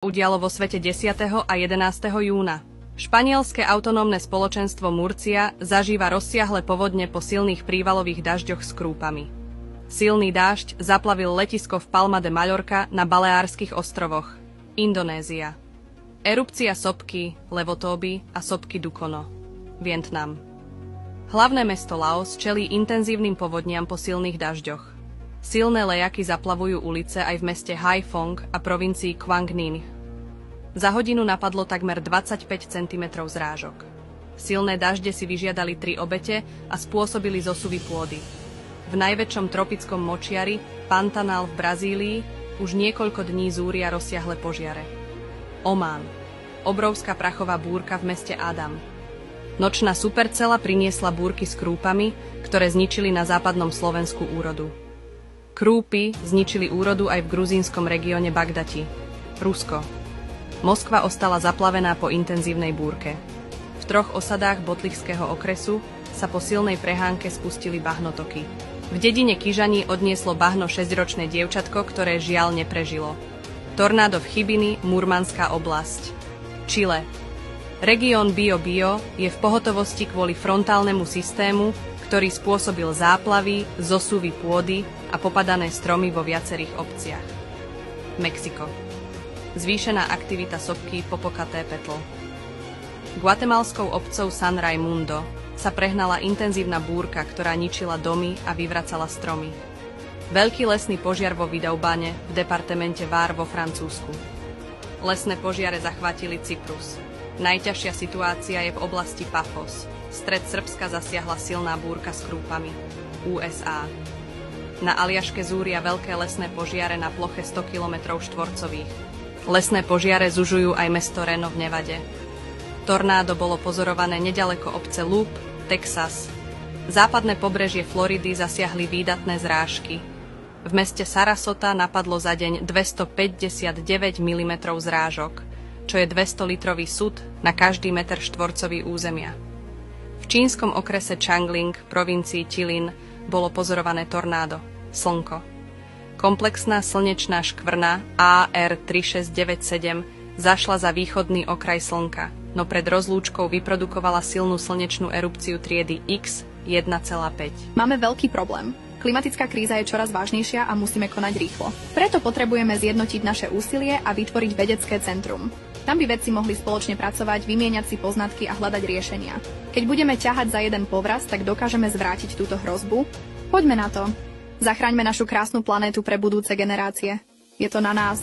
udialo vo svete 10. a 11. júna. Španielske autonómne spoločenstvo Murcia zažíva rozsiahle povodne po silných prívalových dažďoch s krúpami. Silný dážď zaplavil letisko v Palma de Mallorca na Baleárskych ostrovoch, Indonézia. Erupcia sopky Levotóby a sopky Dukono, Vietnam. Hlavné mesto Laos čelí intenzívnym povodniam po silných dažďoch. Silné lejaky zaplavujú ulice aj v meste Haiphong a provincii Quang Ninh. Za hodinu napadlo takmer 25 cm zrážok. Silné dažde si vyžiadali 3 obete a spôsobili zosuvy pôdy. V najväčšom tropickom močiari, Pantanal v Brazílii, už niekoľko dní zúria rozsiahle požiare. Omán. Obrovská prachová búrka v meste Adam. Nočná supercela priniesla búrky s krúpami, ktoré zničili na západnom Slovensku úrodu. Krúpy zničili úrodu aj v gruzínskom regióne Bagdati, Rusko. Moskva ostala zaplavená po intenzívnej búrke. V 3 osadách Botlichského okresu sa po silnej prehánke spustili bahnotoky. V dedine Kyžani odnieslo bahno 6-ročné dievčatko, ktoré žiaľ neprežilo. Tornádo v Chybiny, Murmanská oblasť. Čile. Región Bio je v pohotovosti kvôli frontálnemu systému, ktorý spôsobil záplavy, zosuvy pôdy a popadané stromy vo viacerých obciach. Mexiko. Zvýšená aktivita sopky Popocatépetl Petl. Guatemalskou obcou San Raimundo sa prehnala intenzívna búrka, ktorá ničila domy a vyvracala stromy. Veľký lesný požiar vo Vidaubane v departemente Var vo Francúzsku. Lesné požiare zachvátili Cyprus. Najťažšia situácia je v oblasti Pafos. Stred Srbska zasiahla silná búrka s krúpami. USA. Na Aliaške zúria veľké lesné požiare na ploche 100 km štvorcových. Lesné požiare zužujú aj mesto Reno v Nevade. Tornádo bolo pozorované nedaleko obce Loop, Texas. Západné pobrežie Floridy zasiahli výdatné zrážky. V meste Sarasota napadlo za deň 259 mm zrážok, čo je 200-litrový sud na každý meter štvorcový územia. V čínskom okrese Changling, provincii Jilin, bolo pozorované tornádo, slnko. Komplexná slnečná škvrna AR3697 zašla za východný okraj slnka, no pred rozlúčkou vyprodukovala silnú slnečnú erupciu triedy X1,5. Máme veľký problém. Klimatická kríza je čoraz vážnejšia a musíme konať rýchlo. Preto potrebujeme zjednotiť naše úsilie a vytvoriť vedecké centrum. Tam by vedci mohli spoločne pracovať, vymieňať si poznatky a hľadať riešenia. Keď budeme ťahať za jeden povraz, tak dokážeme zvrátiť túto hrozbu. Poďme na to. Zachráňme našu krásnu planétu pre budúce generácie. Je to na nás.